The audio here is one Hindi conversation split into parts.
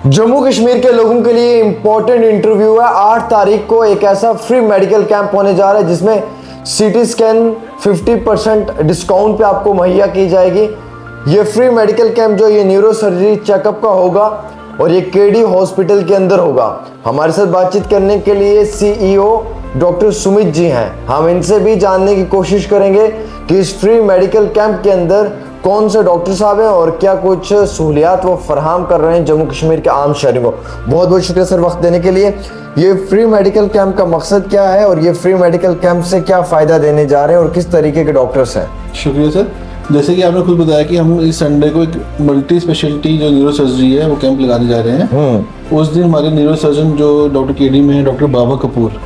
जम्मू कश्मीर के लोगों के लिए इंपॉर्टेंट इंटरव्यू है। 8 तारीख को एक ऐसा फ्री मेडिकल कैंप होने जा रहा है जिसमें सीटी स्कैन 50% डिस्काउंट पे आपको मुहैया की जाएगी। ये फ्री मेडिकल कैंप जो ये न्यूरो सर्जरी चेकअप का होगा और ये केडी हॉस्पिटल के अंदर होगा। हमारे साथ बातचीत करने के लिए सीईओ डॉक्टर सुमित जी हैं। हम इनसे भी जानने की कोशिश करेंगे कि इस फ्री मेडिकल कैंप के अंदर कौन से डॉक्टर साहब हैं और क्या कुछ सहूलियात वो फराहम कर रहे हैं जम्मू कश्मीर के आम शहरियों को। बहुत बहुत शुक्रिया सर वक्त देने के लिए। ये फ्री मेडिकल कैंप का मकसद क्या है और ये फ्री मेडिकल कैंप से क्या फ़ायदा देने जा रहे हैं और किस तरीके के डॉक्टर्स हैं? शुक्रिया सर। जैसे कि आपने खुद बताया कि हम इस संडे को एक मल्टी स्पेशलिटी जो न्यूरो सर्जरी है वो कैंप लगाने जा रहे हैं। उस दिन हमारे न्यूरो सर्जन जो डॉक्टर केडी में है, डॉक्टर बाबा कपूर,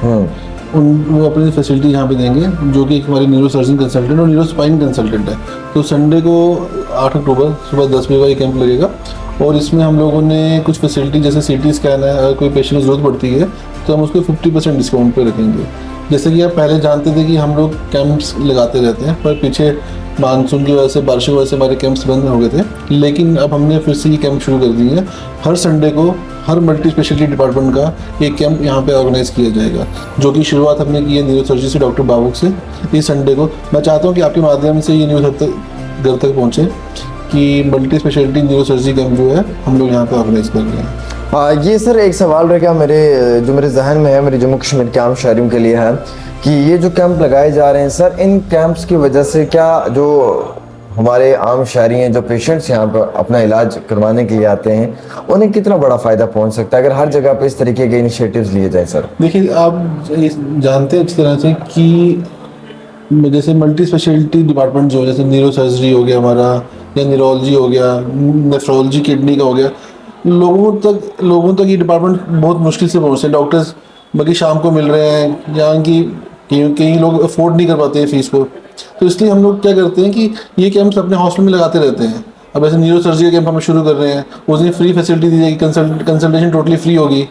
वो अपनी फैसिलिटी यहाँ पे देंगे, जो कि हमारे न्यूरो सर्जन कंसल्टेंट और न्यूरो स्पाइन कंसल्टेंट है। तो संडे को 8 अक्टूबर सुबह 10 बजे का ये कैंप लगेगा और इसमें हम लोगों ने कुछ फैसिलिटी जैसे सीटी स्कैन है, अगर कोई पेशेंट को जरूरत पड़ती है तो हम उसको 50% डिस्काउंट पे रखेंगे। जैसे कि आप पहले जानते थे कि हम लोग कैंप्स लगाते रहते हैं, पर पीछे मानसून की वजह से, बारिशों की वजह से हमारे कैंप्स बंद हो गए थे, लेकिन अब हमने फिर से ये कैंप शुरू कर दिए हैं। हर संडे को हर मल्टी स्पेशलिटी डिपार्टमेंट का एक कैंप यहाँ पे ऑर्गेनाइज किया जाएगा, जो कि शुरुआत हमने की है न्यूरो सर्जरी से डॉक्टर बाबू से। इस संडे को मैं चाहता हूँ कि आपके माध्यम से ये न्यूज़ घर तक पहुँचे कि multi speciality neuro surgery camp जो है हम लोग यहाँ पे ऑर्गेनाइज कर रहे हैं। ये सर एक सवाल रहेगा मेरे जहन में है, मेरे जम्मू कश्मीर के आम शहरियों के लिए है कि ये जो कैंप लगाए जा रहे हैं सर, इन कैंप्स की वजह से क्या जो हमारे आम शहरी हैं, जो पेशेंट्स यहाँ पर अपना इलाज करवाने के लिए आते हैं, उन्हें कितना बड़ा फ़ायदा पहुँच सकता है अगर हर जगह पे इस तरीके के इनिशिएटिव्स लिए जाए? सर देखिए, आप जानते हैं अच्छी तरह से कि जैसे मल्टी स्पेशलिटी डिपार्टमेंट जो जैसे न्यूरो सर्जरी हो गया हमारा, या न्यूरोलॉजी हो गया, नेफ्रोलॉजी किडनी का हो गया, लोगों तक ये डिपार्टमेंट बहुत मुश्किल से पहुँचते हैं। डॉक्टर्स बाकी शाम को मिल रहे हैं, जहाँ की कई लोग अफोर्ड नहीं कर पाते हैं फीस को, तो इसलिए हम लोग क्या करते हैं कि ये कैंप्स अपने हॉस्पिटल में लगाते रहते हैं। अब ऐसे न्यूरो सर्जरी कैंप हम शुरू कर रहे हैं, उस दिन फ्री फैसिलिटी दी जाएगी, कंसल्टेशन टोटली फ्री होगी।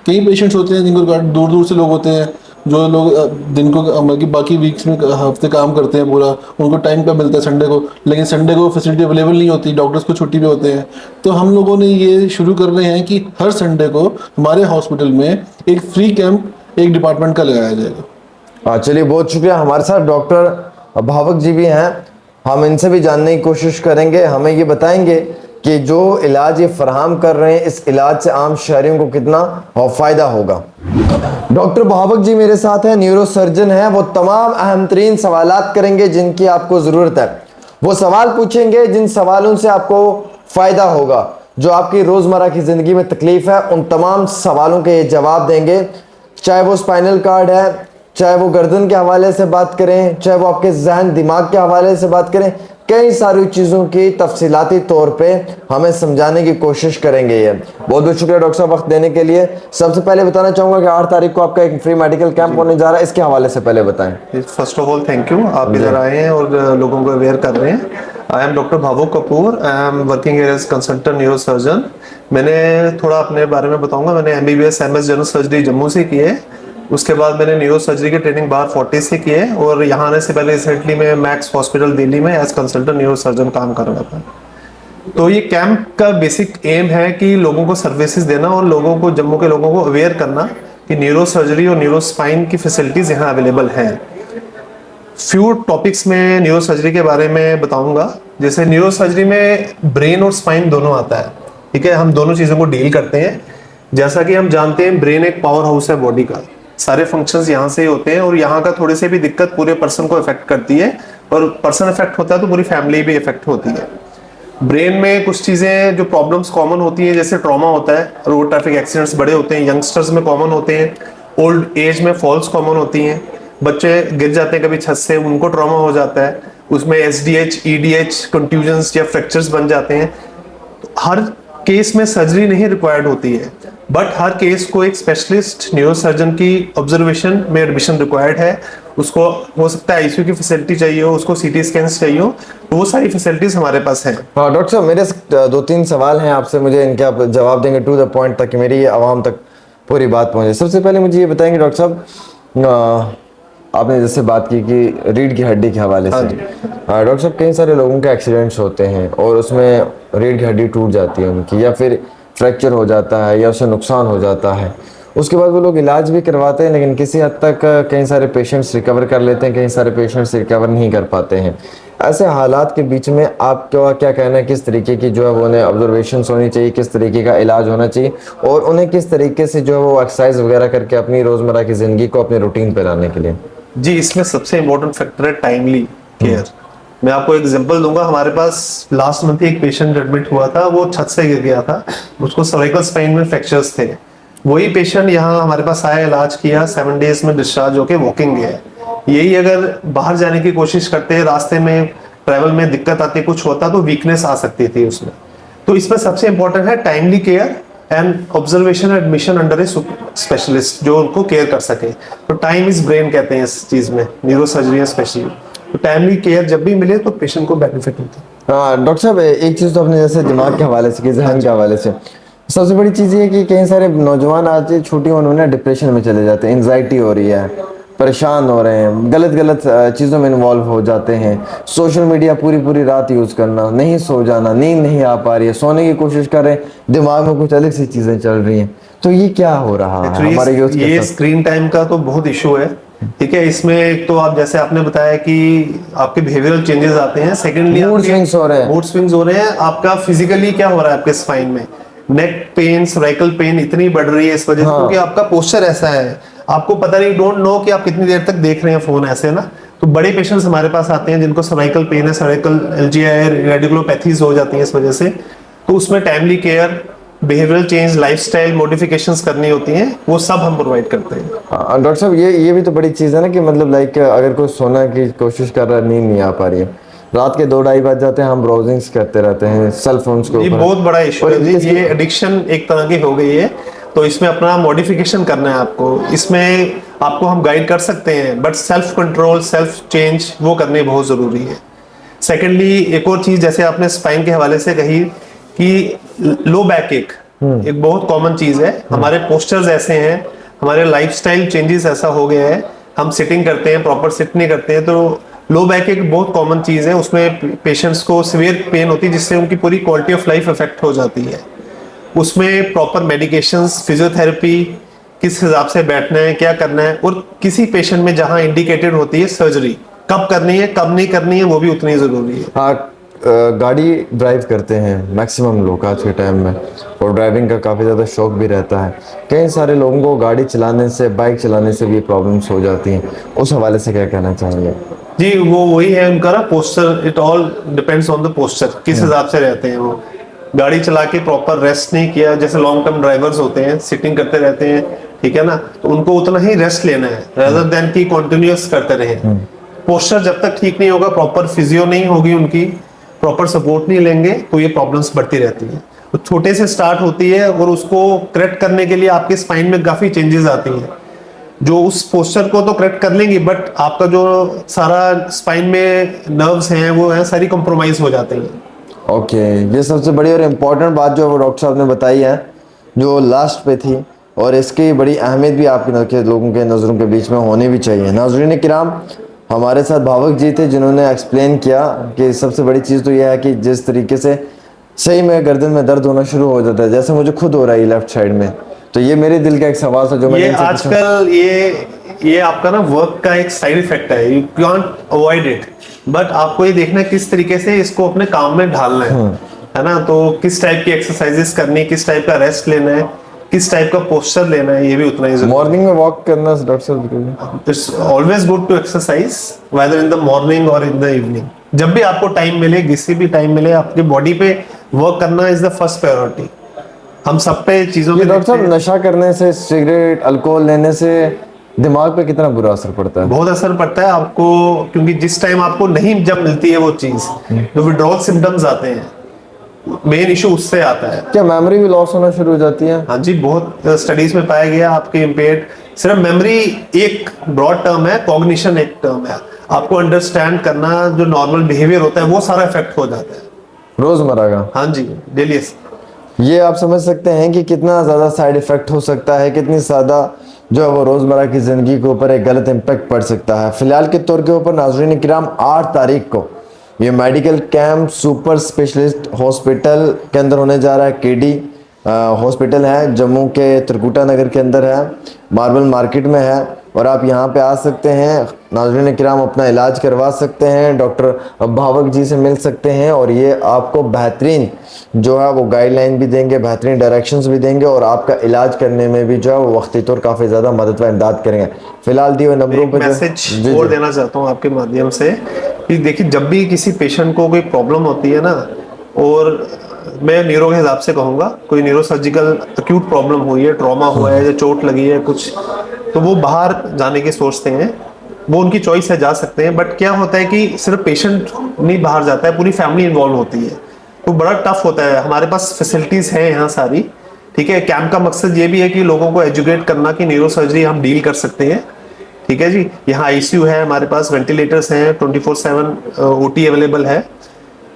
कई पेशेंट्स होते हैं जिनको दूर दूर से लोग होते हैं, जो लोग दिन को बाकी वीक्स में हफ्ते काम करते हैं पूरा, उनको टाइम कब मिलता है संडे को, लेकिन संडे को फैसिलिटी अवेलेबल नहीं होती, डॉक्टर्स को छुट्टी पे होते हैं। तो हम लोगों ने ये शुरू कर रहे हैं कि हर संडे को हमारे हॉस्पिटल में एक फ्री कैंप एक डिपार्टमेंट का लगाया जाएगा। चलिए, बहुत शुक्रिया। हमारे साथ डॉक्टर भावक जी भी हैं, हम इनसे भी जानने की कोशिश करेंगे। हमें ये बताएंगे कि जो इलाज ये फराहम कर रहे हैं, इस इलाज से आम शहरियों को कितना फ़ायदा होगा। डॉक्टर भावक जी मेरे साथ हैं, न्यूरो सर्जन हैं। वो तमाम अहम तरीन सवालात करेंगे जिनकी आपको ज़रूरत है। वो सवाल पूछेंगे जिन सवालों से आपको फ़ायदा होगा, जो आपकी रोज़मर्रा की ज़िंदगी में तकलीफ़ है, उन तमाम सवालों के ये जवाब देंगे। चाहे वो स्पाइनल कार्ड है, चाहे वो गर्दन के हवाले से बात करें, चाहे वो आपके जहन दिमाग के हवाले से बात करें, कई सारी चीज़ों की तफसीलाती तौर पे हमें समझाने की कोशिश करेंगे। ये बहुत बहुत शुक्रिया डॉक्टर साहब वक्त देने के लिए। सबसे पहले बताना चाहूँगा कि 8 तारीख को आपका एक फ्री मेडिकल कैंप होने जा रहा है, इसके हवाले से पहले बताएं। First of all thank you, आप इधर आए हैं और लोगों को अवेयर कर रहे हैं। आई am doctor Bhavuk Kapoor, I am working as consultant neuro surgeon. मैंने थोड़ा अपने बारे में बताऊंगा। मैंने MBBS MS general surgery Jammu से की है, उसके बाद मैंने न्यूरो सर्जरी की ट्रेनिंग बाहर 40 से की है, और यहाँ आने से पहले रिसेंटली मैं मैक्स हॉस्पिटल दिल्ली में एज कंसल्टेंट न्यूरो सर्जन काम कर रहा था। तो ये कैंप का बेसिक एम है कि लोगों को सर्विसेज देना और लोगों को, जम्मू के लोगों को अवेयर करना कि न्यूरो सर्जरी और न्यूरो स्पाइन की फैसिलिटीज़ यहाँ अवेलेबल हैं। फ्यू टॉपिक्स में न्यूरो सर्जरी के बारे में बताऊंगा। जैसे न्यूरो सर्जरी में ब्रेन और स्पाइन दोनों आता है, ठीक है, हम दोनों चीज़ों को डील करते हैं। जैसा कि हम जानते हैं, ब्रेन एक पावर हाउस है बॉडी का, सारे फंक्शंस यहाँ से ही होते हैं, और यहाँ का थोड़ी सी भी दिक्कत पूरे पर्सन को अफेक्ट करती है, और पर्सन अफेक्ट होता है तो पूरी फैमिली भी अफेक्ट होती है। ब्रेन में कुछ चीज़ें जो प्रॉब्लम्स कॉमन होती हैं, जैसे ट्रॉमा होता है, रोड ट्रैफिक एक्सीडेंट्स बड़े होते हैं, यंगस्टर्स में कॉमन होते हैं, ओल्ड एज में फॉल्स कॉमन होती हैं, बच्चे गिर जाते हैं कभी छत से, उनको ट्रॉमा हो जाता है, उसमें SDH EDH कंट्यूजन्स या फ्रैक्चर्स बन जाते हैं। हर केस में सर्जरी नहीं रिक्वायर्ड होती है, बट हर केस को एक स्पेशलिस्ट न्यूरो सर्जन की ऑब्जर्वेशन में एडमिशन रिक्वायर्ड है। उसको हो सकता है ICU की फैसिलिटी चाहिए हो, उसको CT स्कैन्स चाहिए हो, तो वो सारी फैसिलिटीज हमारे पास हैं। हाँ डॉक्टर साहब, मेरे 2-3 सवाल हैं आपसे, मुझे इनके आप जवाब देंगे टू द पॉइंट, ताकि मेरी आवाम तक पूरी बात पहुँचे। सबसे पहले मुझे ये बताएंगे डॉक्टर साहब, आपने जैसे बात की कि रीढ़ की हड्डी के हवाले से, डॉक्टर साहब कई सारे लोगों के एक्सीडेंट्स होते हैं और उसमें रीढ़ की हड्डी टूट जाती है उनकी, या फिर फ्रैक्चर हो जाता है या उसे नुकसान हो जाता है, उसके बाद वो लोग इलाज भी करवाते हैं, लेकिन किसी हद तक कई सारे पेशेंट्स रिकवर कर लेते हैं, कई सारे पेशेंट्स रिकवर नहीं कर पाते हैं। ऐसे हालात के बीच में आपका क्या कहना है, किस तरीके की जो है वो उन्हें ऑब्जर्वेशन होनी चाहिए, किस तरीके का इलाज होना चाहिए, और उन्हें किस तरीके से जो है वो एक्सरसाइज वगैरह करके अपनी रोज़मर्रा की ज़िंदगी को अपने रूटीन पर लाने के लिए? जी, इसमें सबसे इम्पोर्टेंट फैक्टर है टाइमली केयर। मैं आपको एग्जांपल दूंगा। हमारे पास लास्ट मंथ एक पेशेंट एडमिट हुआ था, वो छत से गिर गया था, उसको सर्वाइकल स्पाइन में फ्रैक्चर्स थे। वही पेशेंट यहाँ हमारे पास आया, इलाज किया, 7 डेज में डिस्चार्ज होके वॉकिंग गया। यही अगर बाहर जाने की कोशिश करते, रास्ते में ट्रैवल में दिक्कत आती, कुछ होता तो वीकनेस आ सकती थी उसमें। तो इसमें सबसे इंपॉर्टेंट है timely care and observation admission under A specialist जो उनको केयर कर सके। तो टाइम इज ब्रेन कहते हैं इस चीज में, न्यूरोसर्जरी स्पेशली। तो टाइमली केयर जब भी मिले तो पेशेंट को बेनिफिट होता है। हाँ डॉक्टर साहब, एक चीज़ तो आपने जैसे दिमाग के हवाले से की, जहन के हवाले से, सबसे बड़ी चीज़ ये है कि कई सारे नौजवान आज छुट्टी होने में डिप्रेशन में चले जाते हैं, एंजाइटी हो रही है, परेशान हो रहे हैं, गलत गलत चीज़ों में इन्वॉल्व हो जाते हैं। सोशल मीडिया पूरी पूरी रात यूज़ करना, नहीं सो जाना, नींद नहीं आ पा रही है, सोने की कोशिश कर रहे हैं, दिमाग में कुछ अलग सी चीज़ें चल रही हैं। तो ये क्या हो रहा है हमारे यूथ के साथ? ये स्क्रीन टाइम का तो बहुत इशू है। ठीक है, इसमें एक तो आप जैसे आपने बताया कि आपके बिहेवियरल चेंजेस आते हैं, सेकेंडली मूड स्विंग्स हो रहे हैं, मूड स्विंग्स हो रहे हैं। आपका फिजिकली क्या हो रहा है, आपके स्पाइन में नेक पेन, सर्वाइकल पेन इतनी बढ़ रही है इस वजह से, क्योंकि आपका पोस्चर ऐसा है, आपको पता नहीं, डोंट नो कि आप कितनी देर तक देख रहे हैं फोन ऐसे ना। तो बड़े पेशेंट्स हमारे पास आते हैं जिनको सर्वाइकल पेन है, सर्वाइकल एलजीआई, रेडिकुलोपैथीज हो जाती हैं इस वजह से। तो उसमें timely care, behavioural change, lifestyle modifications करनी होती हैं, वो सब हम प्रोवाइड करते हैं। डॉक्टर साहब, ये भी तो बड़ी चीज़ है ना कि मतलब लाइक अगर कोई सोना की कोशिश कर रहा है, नींद नहीं आ पा रही है, रात के 2-2:30 बज जाते हैं, हम ब्राउजिंग्स करते रहते हैं सेल फोन्स को। ये बहुत बड़ा इशू है जी, ये एडिक्शन एक तरह की हो गई है। तो इसमें अपना मॉडिफिकेशन करना है आपको, इसमें आपको हम गाइड कर सकते हैं, but self control, self change वो करनी बहुत जरूरी है। सेकेंडली एक और चीज जैसे आपने स्पाइन के हवाले से कही कि लो बैक एक बहुत कॉमन चीज है। हमारे पोस्चर्स ऐसे हैं, हमारे लाइफस्टाइल चेंजेस ऐसा हो गया है, हम सिटिंग करते हैं, प्रॉपर सिट नहीं करते हैं, तो लो बैक एक बहुत कॉमन चीज है। उसमें पेशेंट्स को सीवियर पेन होती है जिससे उनकी पूरी क्वालिटी ऑफ लाइफ इफेक्ट हो जाती है। उसमें प्रॉपर मेडिकेशंस, फिजियोथेरेपी, किस हिसाब से बैठना है, क्या करना है, और किसी पेशेंट में जहां इंडिकेटेड होती है सर्जरी, कब करनी है कब नहीं करनी है, वो भी उतनी जरूरी है। हाँ, गाड़ी ड्राइव करते हैं मैक्सिमम लोग आज के टाइम में, और ड्राइविंग का काफ़ी ज़्यादा शौक भी रहता है। कई सारे लोगों को गाड़ी चलाने से, बाइक चलाने से भी प्रॉब्लम्स हो जाती हैं, उस हवाले से क्या कहना चाहेंगे? जी, वो वही है उनका ना posture, it all depends on the posture, किस हिसाब से रहते हैं वो। गाड़ी चला के प्रॉपर रेस्ट नहीं किया, जैसे लॉन्ग टर्म ड्राइवर्स होते हैं, सिटिंग करते रहते हैं, ठीक है ना, तो उनको उतना ही रेस्ट लेना है रेदर देन कि कंटिन्यूअस करते रहे। पोस्चर जब तक ठीक नहीं होगा, प्रॉपर फिजियो नहीं होगी उनकी, प्रॉपर सपोर्ट नहीं लेंगे, तो ये प्रॉब्लम्स बढ़ती रहती हैं। तो छोटे से स्टार्ट होती है, और उसको करेक्ट करने के लिए आपके स्पाइन में काफी चेंजेस आती हैं, जो उस पोस्चर को तो करेक्ट कर लेंगी, बट आपका जो सारा स्पाइन में नर्व्स हैं वो है सारी कंप्रोमाइज हो जाती हैं। ओके, ये सबसे बड़ी और इम्पोर्टेंट बात जो वो डॉक्टर साहब ने बताई है, जो लास्ट पे थी, और इसकी बड़ी अहमियत भी आपके लोगों के नज़रों के बीच में होनी भी चाहिए। नाज़रीन किराम, हमारे साथ भावक जी थे जिन्होंने एक्सप्लेन किया कि सबसे बड़ी चीज़ तो यह है कि जिस तरीके से सही में गर्दन में दर्द होना शुरू हो जाता है, जैसे मुझे खुद हो रहा है लेफ्ट साइड में, तो ये मेरे दिल का एक सवाल था जो मैं आजकल ये आपका ना वर्क का एक साइड इफेक्ट है, you can't avoid it, but आपको ये देखना है किस तरीके से इसको अपने काम में ढालना है ना। तो किस टाइप की एक्सरसाइजेस करनी है, किस टाइप का रेस्ट लेना है, किस टाइप का पोस्चर लेना है, ये भी उतना ही। मॉर्निंग में वॉक करना डॉक्टर साहब, it's always good to exercise whether in the morning और इन द इवनिंग। जब भी आपको टाइम मिले, किसी भी टाइम मिले, आपकी बॉडी पे वर्क करना इज द फर्स्ट प्रायोरिटी। हम सब पे चीजों में डॉक्टर साहब, नशा करने से, सिगरेट, अल्कोहल लेने से दिमाग पे कितना बुरा असर पड़ता है? बहुत असर पड़ता है आपको, क्योंकि जिस टाइम आपको नहीं जब मिलती है वो चीज, जो विड्रॉल सिम्टम्स आते हैं, मेन इशू उससे आता है। क्या मेमोरी भी लॉस होना शुरू हो जाती है? हाँ जी, बहुत स्टडीज में पाया गया आपके इम्पेयर्ड, सिर्फ मेमोरी एक ब्रॉड टर्म है, कॉग्निशन एक टर्म है, आपको अंडरस्टैंड करना, जो नॉर्मल बिहेवियर होता है वो सारा इफेक्ट हो जाता है रोजमर्रा का। हाँ जी, डेली। ये आप समझ सकते हैं कि कितना ज़्यादा साइड इफ़ेक्ट हो सकता है, कितनी ज़्यादा जो है वो रोज़मर्रा की ज़िंदगी के ऊपर एक गलत इम्पैक्ट पड़ सकता है। फ़िलहाल के तौर के ऊपर नाज़रीन किराम, 8 तारीख को ये medical camp super specialist hospital के अंदर होने जा रहा है, केडी हॉस्पिटल है, जम्मू के त्रिकुटा नगर के अंदर है, मार्बल मार्केट में है, और आप यहाँ पे आ सकते हैं। नाज़रीन किराम, अपना इलाज करवा सकते हैं, डॉक्टर भावक जी से मिल सकते हैं, और ये आपको बेहतरीन जो है वो गाइडलाइन भी देंगे, बेहतरीन डायरेक्शंस भी देंगे, और आपका इलाज करने में भी जो है वो वक्ती तौर काफ़ी ज़्यादा मदद व इमदाद करेंगे। फिलहाल दिए हुए नंबरों एक पर मैसेज और देना चाहता हूँ आपके माध्यम से कि देखिए, जब भी किसी पेशेंट को कोई प्रॉब्लम होती है ना, और मैं न्यूरो के हिसाब से कहूँगा, कोई न्यूरो सर्जिकल अक्यूट प्रॉब्लम हुई है, ट्रॉमा हुआ है या चोट लगी है कुछ, तो वो बाहर जाने की सोचते हैं, वो उनकी चॉइस है, जा सकते हैं। बट क्या होता है कि सिर्फ पेशेंट नहीं बाहर जाता है, पूरी फैमिली इन्वॉल्व होती है, तो बड़ा टफ होता है। हमारे पास फैसिलिटीज हैं यहाँ सारी, ठीक है। कैंप का मकसद ये भी है कि लोगों को एजुकेट करना कि न्यूरो सर्जरी हम डील कर सकते हैं, ठीक है जी। यहाँ आईसीयू है, हमारे पास वेंटिलेटर्स हैं, 24/7 ओटी अवेलेबल है,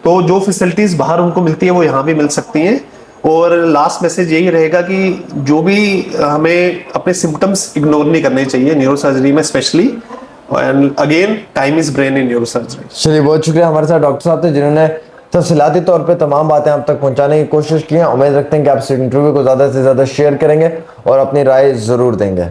तो जो फैसिलिटीज बाहर उनको मिलती है वो यहाँ भी मिल सकती हैं। और लास्ट मैसेज यही रहेगा कि जो भी हमें अपने सिम्टम्स इग्नोर नहीं करने चाहिए न्यूरो सर्जरी में specially, and again time is brain in neuro surgery. चलिए, बहुत शुक्रिया। हमारे साथ डॉक्टर साहब थे जिन्होंने तफसीलाती तौर पे तमाम बातें आप तक पहुंचाने की कोशिश की हैं। उम्मीद रखते हैं कि आप इस इंटरव्यू को ज़्यादा से ज़्यादा शेयर करेंगे और अपनी राय ज़रूर देंगे।